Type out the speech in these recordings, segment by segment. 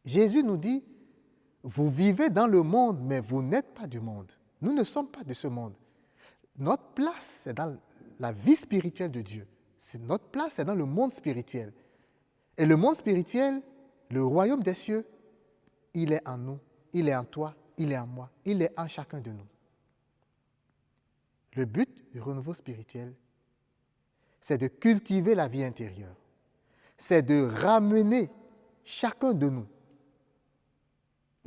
Jésus nous dit, vous vivez dans le monde, mais vous n'êtes pas du monde. Nous ne sommes pas de ce monde. Notre place, c'est dans la vie spirituelle de Dieu. Notre place, c'est dans le monde spirituel. Et le monde spirituel, le royaume des cieux, il est en nous, il est en toi, il est en moi, il est en chacun de nous. Le but du renouveau spirituel, c'est de cultiver la vie intérieure. C'est de ramener chacun de nous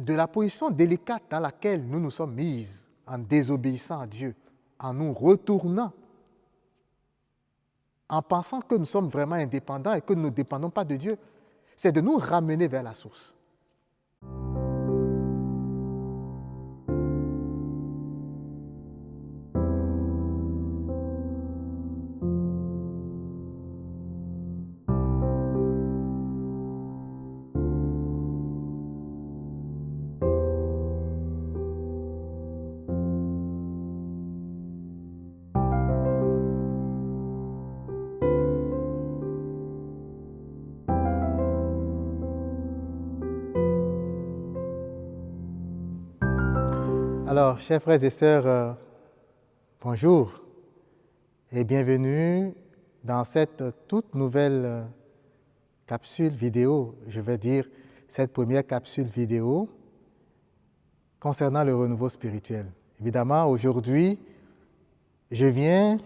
de la position délicate dans laquelle nous nous sommes mis en désobéissant à Dieu, en nous retournant, en pensant que nous sommes vraiment indépendants et que nous ne dépendons pas de Dieu. C'est de nous ramener vers la source. Alors, chers frères et sœurs, bonjour et bienvenue dans cette toute nouvelle capsule vidéo, je vais dire cette première capsule vidéo concernant le renouveau spirituel. Évidemment, aujourd'hui, je viens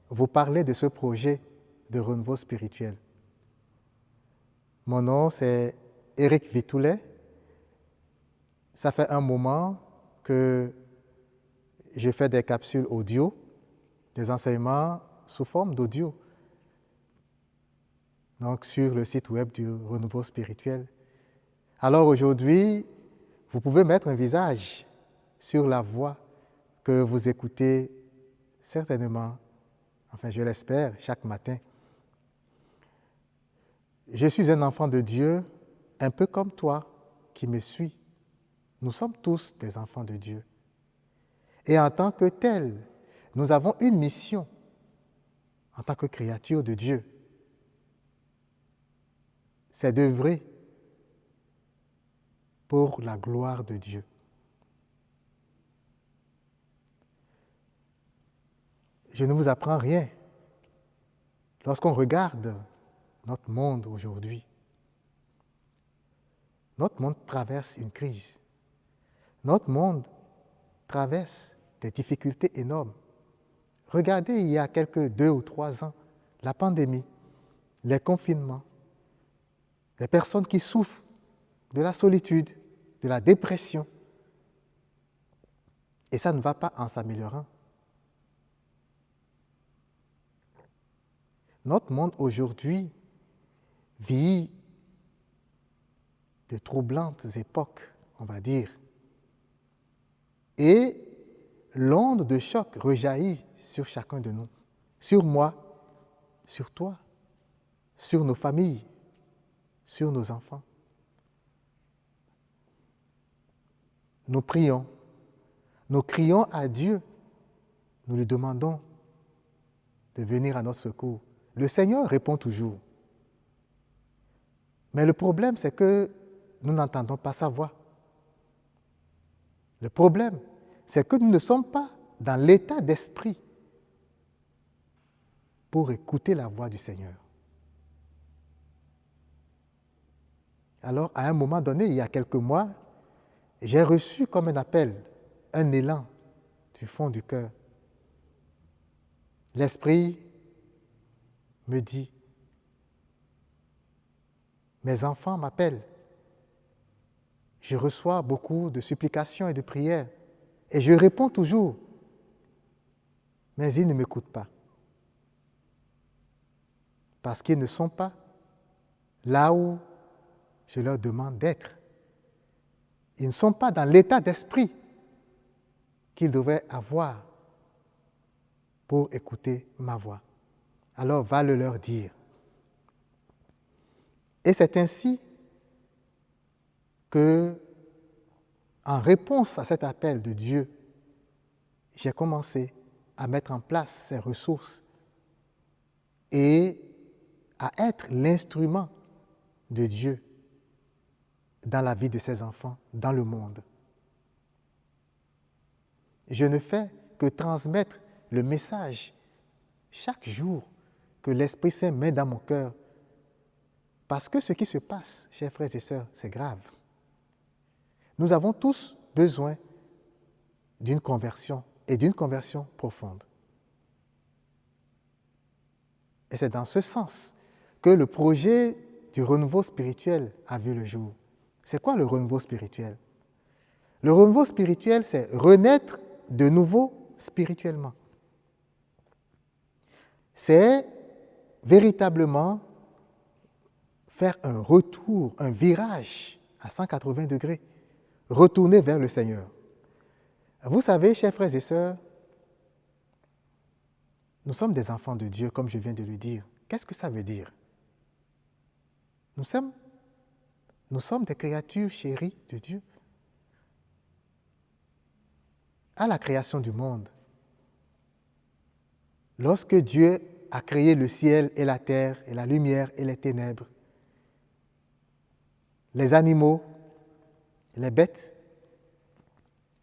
vous parler de ce projet de renouveau spirituel. Mon nom, c'est Éric Vitoulet. Ça fait un moment que je fais des capsules audio, des enseignements sous forme d'audio, donc sur le site web du Renouveau Spirituel. Alors aujourd'hui, vous pouvez mettre un visage sur la voix que vous écoutez certainement, enfin je l'espère, chaque matin. Je suis un enfant de Dieu, un peu comme toi qui me suis. Nous sommes tous des enfants de Dieu. Et en tant que tels, nous avons une mission en tant que créatures de Dieu. C'est d'œuvrer pour la gloire de Dieu. Je ne vous apprends rien lorsqu'on regarde notre monde aujourd'hui. Notre monde traverse une crise. Notre monde traverse des difficultés énormes. Regardez, il y a quelques 2 ou 3 ans, la pandémie, les confinements, les personnes qui souffrent de la solitude, de la dépression. Et ça ne va pas en s'améliorant. Notre monde aujourd'hui vit de troublantes époques, on va dire. Et l'onde de choc rejaillit sur chacun de nous, sur moi, sur toi, sur nos familles, sur nos enfants. Nous prions, nous crions à Dieu, nous lui demandons de venir à notre secours. Le Seigneur répond toujours. Mais le problème, c'est que nous n'entendons pas sa voix. Le problème, c'est que nous ne sommes pas dans l'état d'esprit pour écouter la voix du Seigneur. Alors, à un moment donné, il y a quelques mois, j'ai reçu comme un appel, un élan du fond du cœur. L'Esprit me dit, mes enfants m'appellent. Je reçois beaucoup de supplications et de prières et je réponds toujours, mais ils ne m'écoutent pas. Parce qu'ils ne sont pas là où je leur demande d'être. Ils ne sont pas dans l'état d'esprit qu'ils devraient avoir pour écouter ma voix. Alors va le leur dire. Et c'est ainsi que, en réponse à cet appel de Dieu, j'ai commencé à mettre en place ces ressources et à être l'instrument de Dieu dans la vie de ses enfants, dans le monde. Je ne fais que transmettre le message chaque jour que l'Esprit Saint met dans mon cœur. Parce que ce qui se passe, chers frères et sœurs, c'est grave. Nous avons tous besoin d'une conversion et d'une conversion profonde. Et c'est dans ce sens que le projet du renouveau spirituel a vu le jour. C'est quoi le renouveau spirituel? Le renouveau spirituel, c'est renaître de nouveau spirituellement. C'est véritablement faire un retour, un virage à 180 degrés, retourner vers le Seigneur. Vous savez, chers frères et sœurs, nous sommes des enfants de Dieu, comme je viens de le dire. Qu'est-ce que ça veut dire? Nous sommes des créatures chéries de Dieu. À la création du monde, lorsque Dieu a créé le ciel et la terre et la lumière et les ténèbres, les animaux, les bêtes,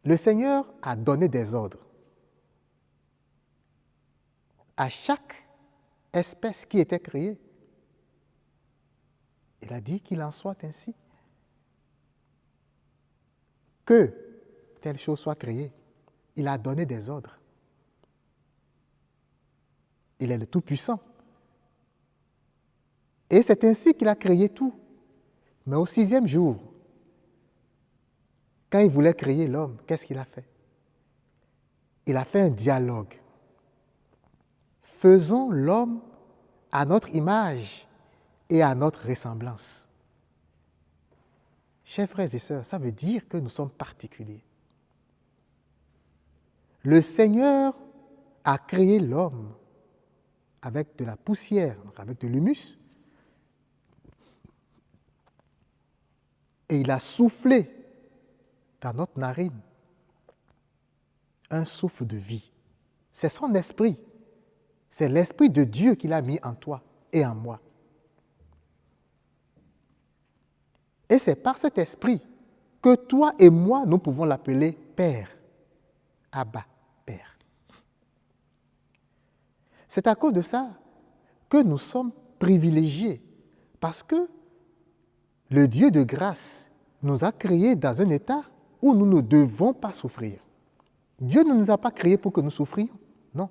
le Seigneur a donné des ordres à chaque espèce qui était créée. Il a dit qu'il en soit ainsi. Que telle chose soit créée, il a donné des ordres. Il est le Tout-Puissant. Et c'est ainsi qu'il a créé tout. Mais au 6e jour, quand il voulait créer l'homme, qu'est-ce qu'il a fait? Il a fait un dialogue. Faisons l'homme à notre image et à notre ressemblance. Chers frères et sœurs, ça veut dire que nous sommes particuliers. Le Seigneur a créé l'homme avec de la poussière, avec de l'humus, et il a soufflé dans notre narine un souffle de vie. C'est son esprit. C'est l'esprit de Dieu qu'il a mis en toi et en moi. Et c'est par cet esprit que toi et moi, nous pouvons l'appeler Père. Abba, Père. C'est à cause de ça que nous sommes privilégiés, parce que le Dieu de grâce nous a créés dans un état où nous ne devons pas souffrir. Dieu ne nous a pas créés pour que nous souffrions, non.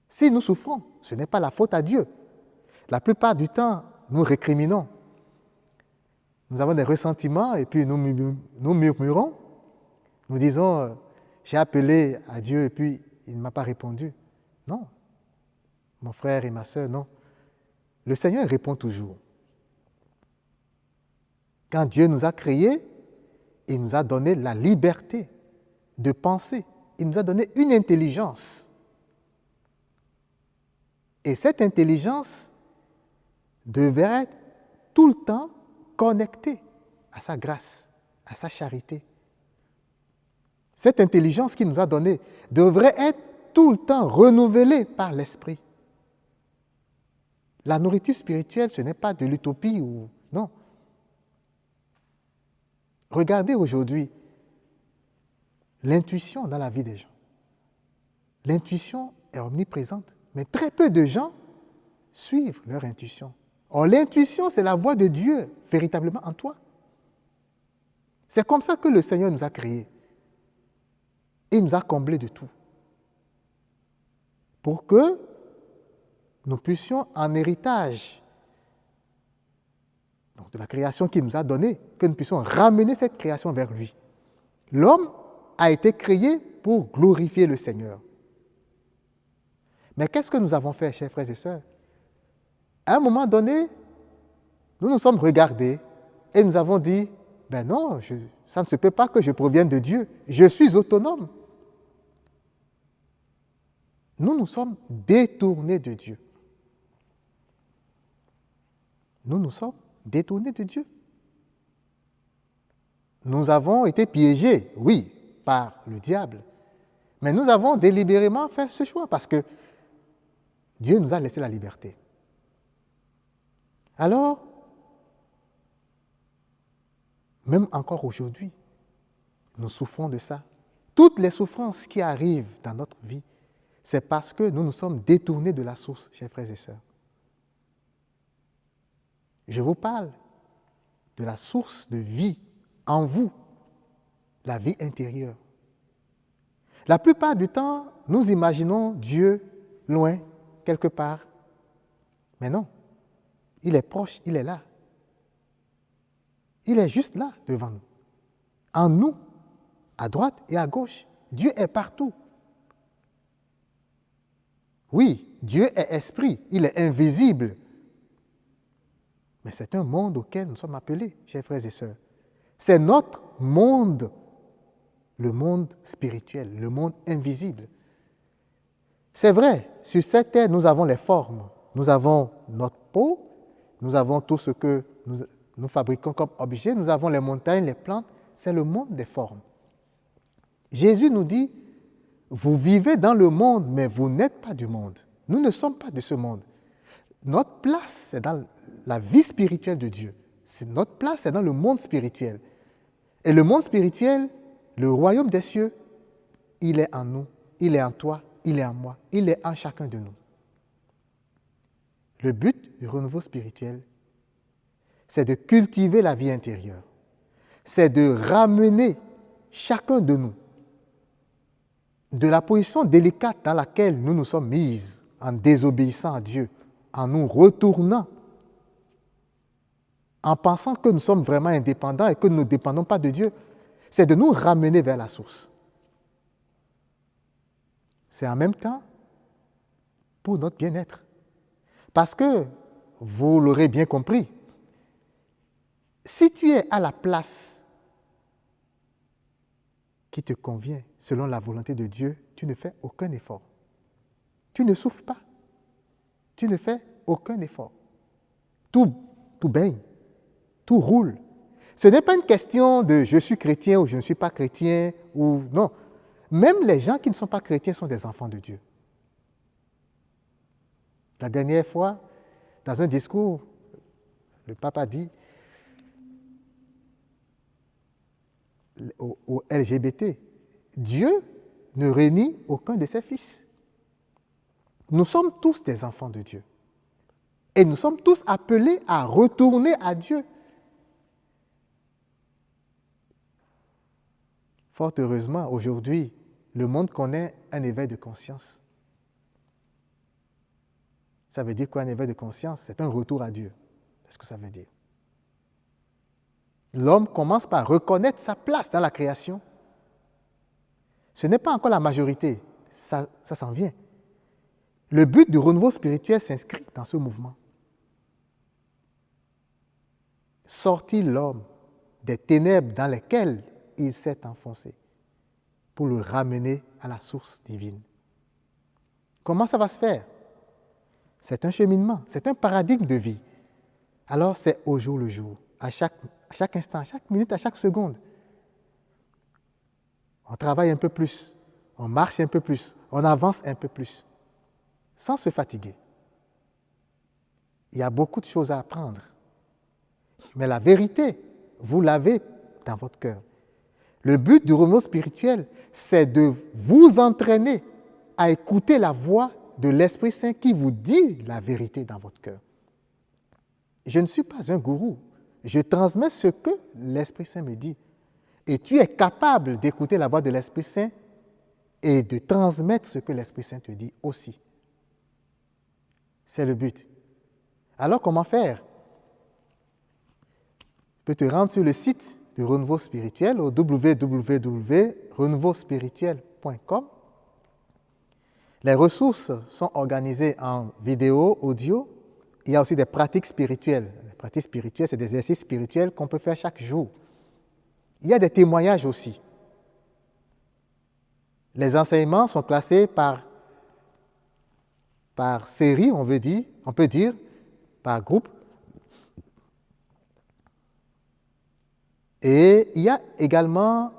Si nous souffrons, ce n'est pas la faute à Dieu. La plupart du temps, nous récriminons. Nous avons des ressentiments et puis nous murmurons. Nous disons, j'ai appelé à Dieu et puis il ne m'a pas répondu. Non, mon frère et ma sœur, non. Le Seigneur répond toujours. Quand Dieu nous a créés, il nous a donné la liberté de penser. Il nous a donné une intelligence. Et cette intelligence devrait être tout le temps connectée à sa grâce, à sa charité. Cette intelligence qu'il nous a donnée devrait être tout le temps renouvelée par l'Esprit. La nourriture spirituelle, ce n'est pas de l'utopie ou non. Regardez aujourd'hui l'intuition dans la vie des gens. L'intuition est omniprésente, mais très peu de gens suivent leur intuition. Or, l'intuition, c'est la voix de Dieu véritablement en toi. C'est comme ça que le Seigneur nous a créés. Il nous a comblés de tout. Pour que nous puissions en héritage donc de la création qu'il nous a donnée, que nous puissions ramener cette création vers lui. L'homme a été créé pour glorifier le Seigneur. Mais qu'est-ce que nous avons fait, chers frères et sœurs? À un moment donné, nous nous sommes regardés et nous avons dit, ben non, ça ne se peut pas que je provienne de Dieu. Je suis autonome. Nous nous sommes détournés de Dieu. Nous nous sommes détournés de Dieu. Nous avons été piégés, oui, par le diable. Mais nous avons délibérément fait ce choix parce que Dieu nous a laissé la liberté. Alors, Même encore aujourd'hui, nous souffrons de ça. Toutes les souffrances qui arrivent dans notre vie, c'est parce que nous nous sommes détournés de la source, chers frères et sœurs. Je vous parle de la source de vie en vous, la vie intérieure. La plupart du temps, nous imaginons Dieu loin, quelque part. Mais non, il est proche, il est là. Il est juste là, devant nous. En nous, à droite et à gauche. Dieu est partout. Oui, Dieu est esprit, il est invisible. Mais c'est un monde auquel nous sommes appelés, chers frères et sœurs. C'est notre monde, le monde spirituel, le monde invisible. C'est vrai, sur cette terre, nous avons les formes. Nous avons notre peau, nous avons tout ce que nous fabriquons comme objet, nous avons les montagnes, les plantes. C'est le monde des formes. Jésus nous dit, vous vivez dans le monde, mais vous n'êtes pas du monde. Nous ne sommes pas de ce monde. Notre place, c'est dans la vie spirituelle de Dieu. Notre place, c'est dans le monde spirituel. Et le monde spirituel, le royaume des cieux, il est en nous, il est en toi, il est en moi, il est en chacun de nous. Le but du renouveau spirituel, c'est de cultiver la vie intérieure. C'est de ramener chacun de nous de la position délicate dans laquelle nous nous sommes mises en désobéissant à Dieu, en nous retournant, en pensant que nous sommes vraiment indépendants et que nous ne dépendons pas de Dieu. C'est de nous ramener vers la source. C'est en même temps pour notre bien-être. Parce que, vous l'aurez bien compris, si tu es à la place qui te convient, selon la volonté de Dieu, tu ne fais aucun effort. Tu ne souffres pas. Tu ne fais aucun effort. Tout baigne, tout roule. Ce n'est pas une question de je suis chrétien ou je ne suis pas chrétien, ou non. Même les gens qui ne sont pas chrétiens sont des enfants de Dieu. La dernière fois, dans un discours, le pape a dit aux LGBT, Dieu ne renie aucun de ses fils. Nous sommes tous des enfants de Dieu. Et nous sommes tous appelés à retourner à Dieu. Fort heureusement, aujourd'hui, le monde connaît un éveil de conscience. Ça veut dire quoi, un éveil de conscience? C'est un retour à Dieu. C'est ce que ça veut dire. L'homme commence par reconnaître sa place dans la création. Ce n'est pas encore la majorité, ça s'en vient. Le but du renouveau spirituel s'inscrit dans ce mouvement. Sortir l'homme des ténèbres dans lesquelles il s'est enfoncé pour le ramener à la source divine. Comment ça va se faire? C'est un cheminement, c'est un paradigme de vie. Alors c'est au jour le jour, à chaque instant, à chaque minute, à chaque seconde. On travaille un peu plus, on marche un peu plus, on avance un peu plus, sans se fatiguer. Il y a beaucoup de choses à apprendre. Mais la vérité, vous l'avez dans votre cœur. Le but du renouveau spirituel, c'est de vous entraîner à écouter la voix de l'Esprit Saint qui vous dit la vérité dans votre cœur. Je ne suis pas un gourou. Je transmets ce que l'Esprit Saint me dit. Et tu es capable d'écouter la voix de l'Esprit Saint et de transmettre ce que l'Esprit Saint te dit aussi. C'est le but. Alors, comment faire? Tu peux te rendre sur le site du Renouveau Spirituel au www.renouveauspirituel.com. Les ressources sont organisées en vidéo, audio. Il y a aussi des pratiques spirituelles. Les pratiques spirituelles, c'est des exercices spirituels qu'on peut faire chaque jour. Il y a des témoignages aussi. Les enseignements sont classés par série, on peut dire, par groupe. Et il y a également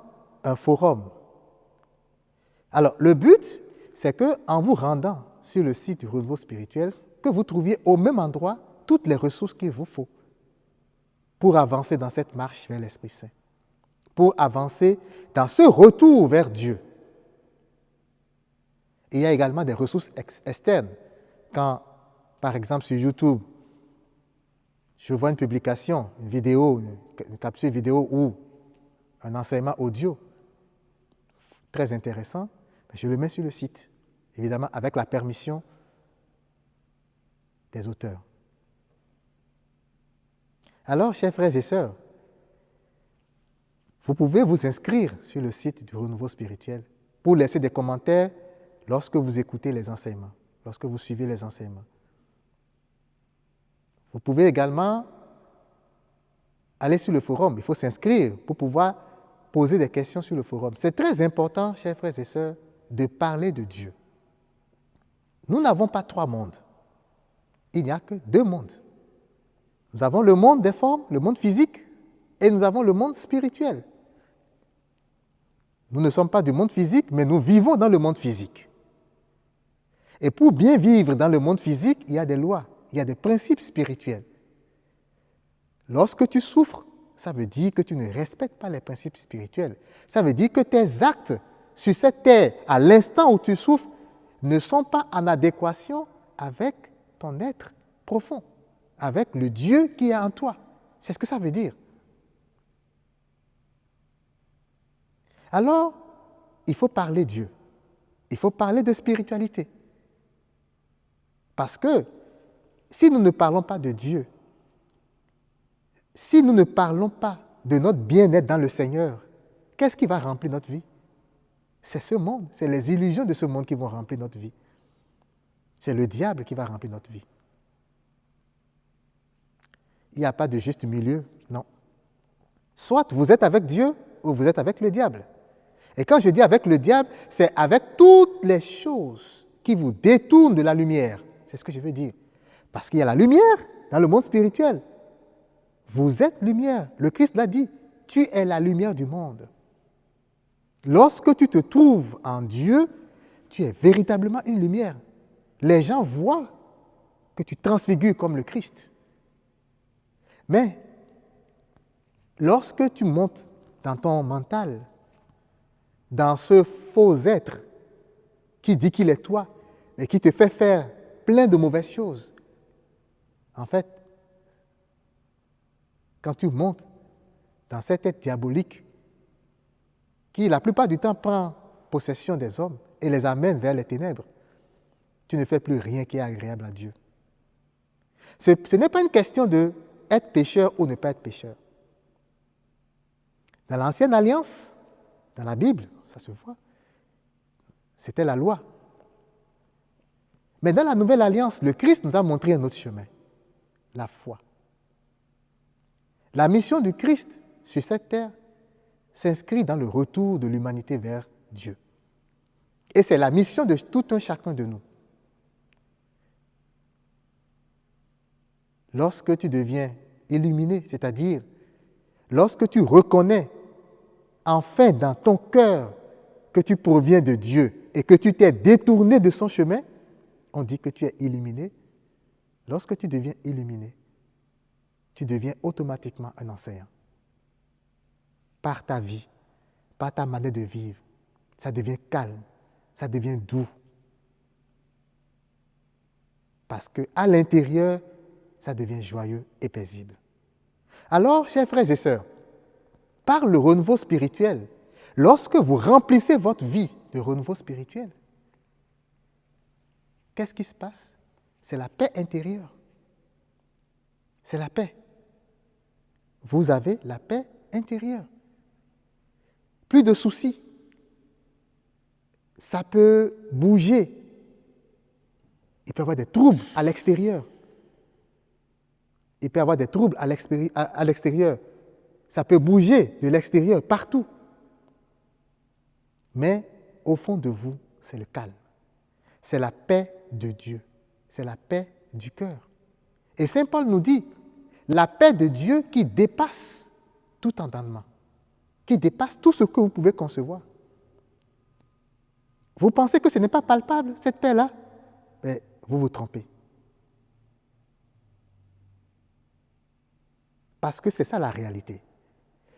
un forum. Alors, le but, c'est qu'en vous rendant sur le site du Renouveau Spirituel, que vous trouviez au même endroit toutes les ressources qu'il vous faut pour avancer dans cette marche vers l'Esprit Saint. pour avancer dans ce retour vers Dieu. Et il y a également des ressources externes. Quand, par exemple, sur YouTube, je vois une publication, une vidéo, une capsule vidéo ou un enseignement audio très intéressant, je le mets sur le site, évidemment avec la permission des auteurs. Alors, chers frères et sœurs, vous pouvez vous inscrire sur le site du Renouveau spirituel pour laisser des commentaires lorsque vous écoutez les enseignements, lorsque vous suivez les enseignements. Vous pouvez également aller sur le forum. Il faut s'inscrire pour pouvoir poser des questions sur le forum. C'est très important, chers frères et sœurs, de parler de Dieu. Nous n'avons pas 3 mondes. Il n'y a que 2 mondes. Nous avons le monde des formes, le monde physique, et nous avons le monde spirituel. Nous ne sommes pas du monde physique, mais nous vivons dans le monde physique. Et pour bien vivre dans le monde physique, il y a des lois, il y a des principes spirituels. Lorsque tu souffres, ça veut dire que tu ne respectes pas les principes spirituels. Ça veut dire que tes actes sur cette terre, à l'instant où tu souffres, ne sont pas en adéquation avec ton être profond, avec le Dieu qui est en toi. C'est ce que ça veut dire. Alors, il faut parler Dieu. Il faut parler de spiritualité. Parce que si nous ne parlons pas de Dieu, si nous ne parlons pas de notre bien-être dans le Seigneur, qu'est-ce qui va remplir notre vie? C'est ce monde, c'est les illusions de ce monde qui vont remplir notre vie. C'est le diable qui va remplir notre vie. Il n'y a pas de juste milieu, non. Soit vous êtes avec Dieu ou vous êtes avec le diable. Et quand je dis avec le diable, c'est avec toutes les choses qui vous détournent de la lumière. C'est ce que je veux dire. Parce qu'il y a la lumière dans le monde spirituel. Vous êtes lumière. Le Christ l'a dit. Tu es la lumière du monde. Lorsque tu te trouves en Dieu, tu es véritablement une lumière. Les gens voient que tu transfigures comme le Christ. Mais lorsque tu montes dans ton mental, dans ce faux être qui dit qu'il est toi et qui te fait faire plein de mauvaises choses, en fait, quand tu montes dans cet être diabolique qui, la plupart du temps, prend possession des hommes et les amène vers les ténèbres, tu ne fais plus rien qui est agréable à Dieu. Ce n'est pas une question de être pécheur ou ne pas être pécheur. Dans l'Ancienne Alliance, dans la Bible, ça se voit, c'était la loi. Mais dans la Nouvelle Alliance, le Christ nous a montré un autre chemin, la foi. La mission du Christ sur cette terre s'inscrit dans le retour de l'humanité vers Dieu. Et c'est la mission de tout un chacun de nous. Lorsque tu deviens illuminé, c'est-à-dire lorsque tu reconnais enfin dans ton cœur que tu proviens de Dieu et que tu t'es détourné de son chemin, on dit que tu es illuminé. Lorsque tu deviens illuminé, tu deviens automatiquement un enseignant. Par ta vie, par ta manière de vivre, ça devient calme, ça devient doux. Parce qu'à l'intérieur, ça devient joyeux et paisible. Alors, chers frères et sœurs, par le renouveau spirituel, lorsque vous remplissez votre vie de renouveau spirituel, qu'est-ce qui se passe? C'est la paix intérieure. C'est la paix. Vous avez la paix intérieure. Plus de soucis. Ça peut bouger. Il peut y avoir des troubles à l'extérieur. Il peut y avoir des troubles à l'extérieur. Ça peut bouger de l'extérieur partout. Mais au fond de vous, c'est le calme. C'est la paix de Dieu. C'est la paix du cœur. Et Saint Paul nous dit, la paix de Dieu qui dépasse tout entendement, qui dépasse tout ce que vous pouvez concevoir. Vous pensez que ce n'est pas palpable, cette paix-là? Mais vous vous trompez. Parce que c'est ça la réalité.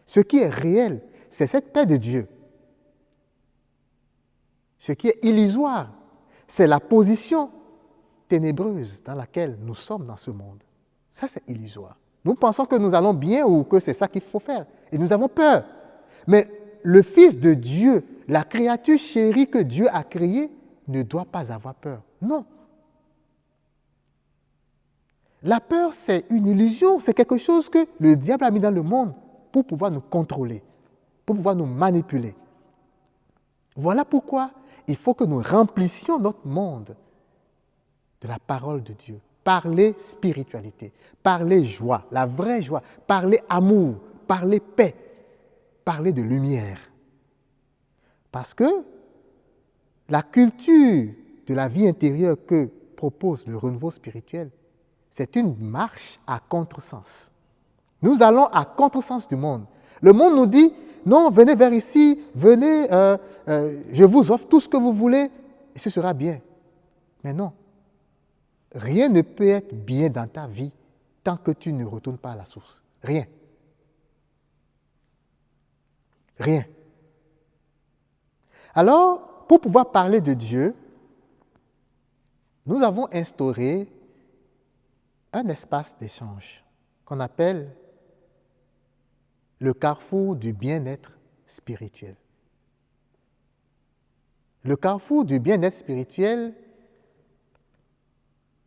Ce qui est réel, c'est cette paix de Dieu. Ce qui est illusoire, c'est la position ténébreuse dans laquelle nous sommes dans ce monde. Ça, c'est illusoire. Nous pensons que nous allons bien ou que c'est ça qu'il faut faire. Et nous avons peur. Mais le Fils de Dieu, la créature chérie que Dieu a créée, ne doit pas avoir peur. Non. La peur, c'est une illusion. C'est quelque chose que le diable a mis dans le monde pour pouvoir nous contrôler, pour pouvoir nous manipuler. Voilà pourquoi il faut que nous remplissions notre monde de la parole de Dieu. Parler spiritualité, parler joie, la vraie joie, parler amour, parler paix, parler de lumière. Parce que la culture de la vie intérieure que propose le renouveau spirituel, c'est une marche à contresens. Nous allons à contresens du monde. Le monde nous dit, non, venez vers ici, venez, je vous offre tout ce que vous voulez et ce sera bien. Mais non, rien ne peut être bien dans ta vie tant que tu ne retournes pas à la source. Rien. Rien. Alors, pour pouvoir parler de Dieu, nous avons instauré un espace d'échange qu'on appelle le carrefour du bien-être spirituel. Le carrefour du bien-être spirituel,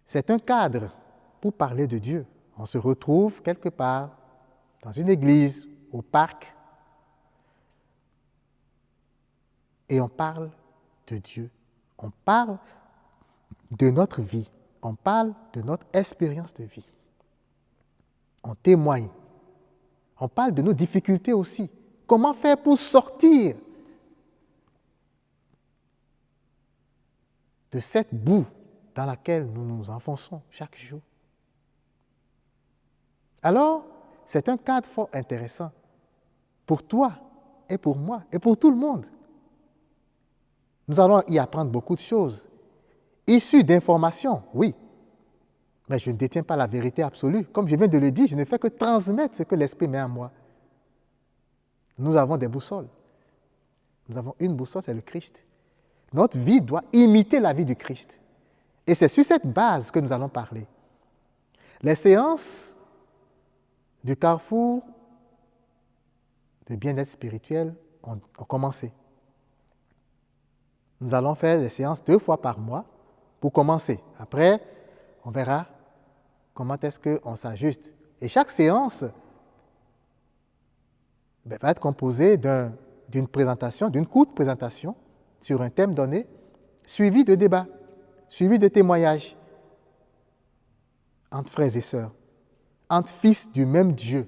c'est un cadre pour parler de Dieu. On se retrouve quelque part dans une église, au parc, et on parle de Dieu. On parle de notre vie. On parle de notre expérience de vie. On témoigne. On parle de nos difficultés aussi. Comment faire pour sortir de cette boue dans laquelle nous nous enfonçons chaque jour. Alors, c'est un cadre fort intéressant pour toi et pour moi et pour tout le monde. Nous allons y apprendre beaucoup de choses, issues d'informations, oui, mais je ne détiens pas la vérité absolue. Comme je viens de le dire, je ne fais que transmettre ce que l'Esprit met en moi. Nous avons des boussoles. Nous avons une boussole, c'est le Christ. Notre vie doit imiter la vie du Christ. Et c'est sur cette base que nous allons parler. Les séances du carrefour de bien-être spirituel ont commencé. Nous allons faire des séances 2 fois par mois pour commencer. Après, on verra comment est-ce qu'on s'ajuste. Et chaque séance va être composée d'une présentation, d'une courte présentation sur un thème donné, suivi de débats, suivi de témoignages entre frères et sœurs, entre fils du même Dieu.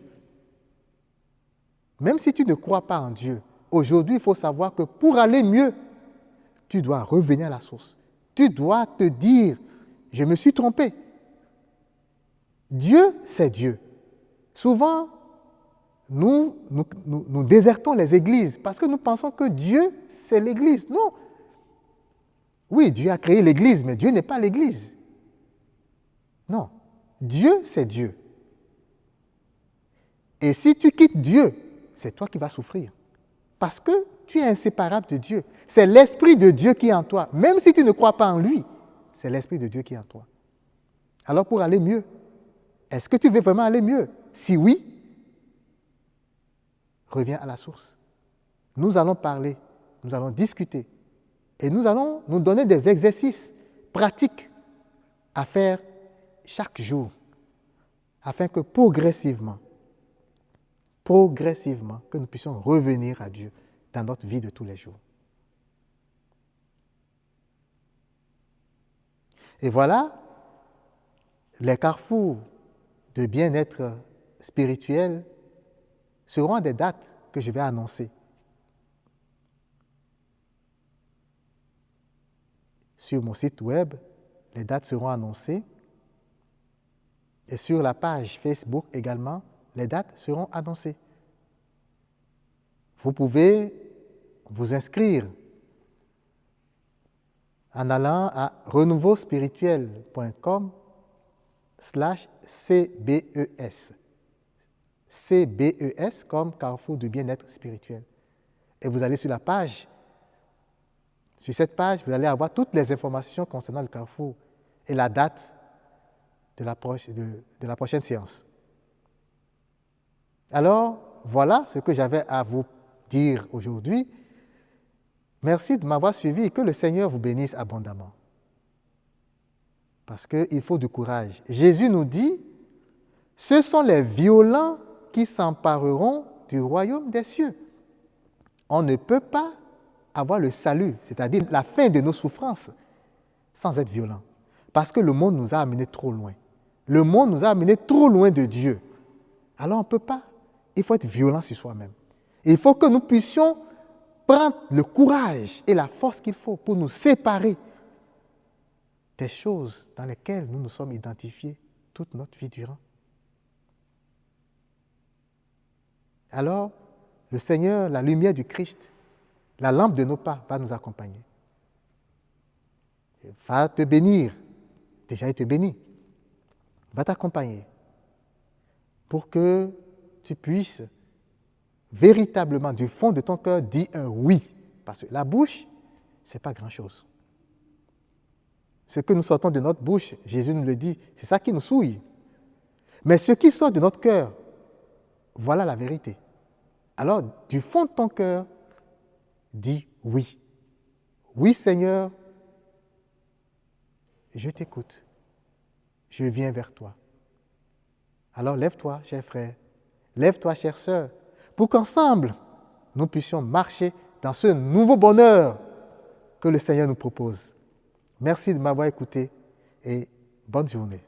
Même si tu ne crois pas en Dieu, aujourd'hui, il faut savoir que pour aller mieux, tu dois revenir à la source. Tu dois te dire, je me suis trompé. Dieu, c'est Dieu. Souvent, nous désertons les églises parce que nous pensons que Dieu, c'est l'église. Non. Oui, Dieu a créé l'église, mais Dieu n'est pas l'église. Non. Dieu, c'est Dieu. Et si tu quittes Dieu, c'est toi qui vas souffrir. Parce que tu es inséparable de Dieu. C'est l'Esprit de Dieu qui est en toi. Même si tu ne crois pas en lui, c'est l'Esprit de Dieu qui est en toi. Alors pour aller mieux, est-ce que tu veux vraiment aller mieux? Si oui, reviens à la source. Nous allons parler, nous allons discuter et nous allons nous donner des exercices pratiques à faire chaque jour afin que progressivement, que nous puissions revenir à Dieu dans notre vie de tous les jours. Et voilà, les carrefours de bien-être spirituel seront des dates que je vais annoncer. Sur mon site web, les dates seront annoncées. Et sur la page Facebook également, les dates seront annoncées. Vous pouvez vous inscrire en allant à renouveauspirituel.com/CBES. CBES comme Carrefour du bien-être spirituel. et vous allez sur la page. Sur cette page, vous allez avoir toutes les informations concernant le Carrefour et la date de la prochaine séance. Alors, voilà ce que j'avais à vous dire aujourd'hui. Merci de m'avoir suivi et que le Seigneur vous bénisse abondamment. Parce qu'il faut du courage. Jésus nous dit, ce sont les violents qui s'empareront du royaume des cieux. On ne peut pas avoir le salut, c'est-à-dire la fin de nos souffrances, sans être violent. Parce que le monde nous a amenés trop loin. Le monde nous a amenés trop loin de Dieu. Alors on ne peut pas. Il faut être violent sur soi-même. Il faut que nous puissions prendre le courage et la force qu'il faut pour nous séparer des choses dans lesquelles nous nous sommes identifiés toute notre vie durant. Alors, le Seigneur, la lumière du Christ, la lampe de nos pas va nous accompagner. Il va te bénir. Déjà, il te bénit. Il va t'accompagner pour que tu puisses véritablement, du fond de ton cœur, dire un oui. Parce que la bouche, ce n'est pas grand-chose. Ce que nous sortons de notre bouche, Jésus nous le dit, c'est ça qui nous souille. Mais ce qui sort de notre cœur, voilà la vérité. Alors, du fond de ton cœur, dis oui. Oui, Seigneur, je t'écoute. Je viens vers toi. Alors, lève-toi, cher frère. Lève-toi, chère sœur, pour qu'ensemble, nous puissions marcher dans ce nouveau bonheur que le Seigneur nous propose. Merci de m'avoir écouté et bonne journée.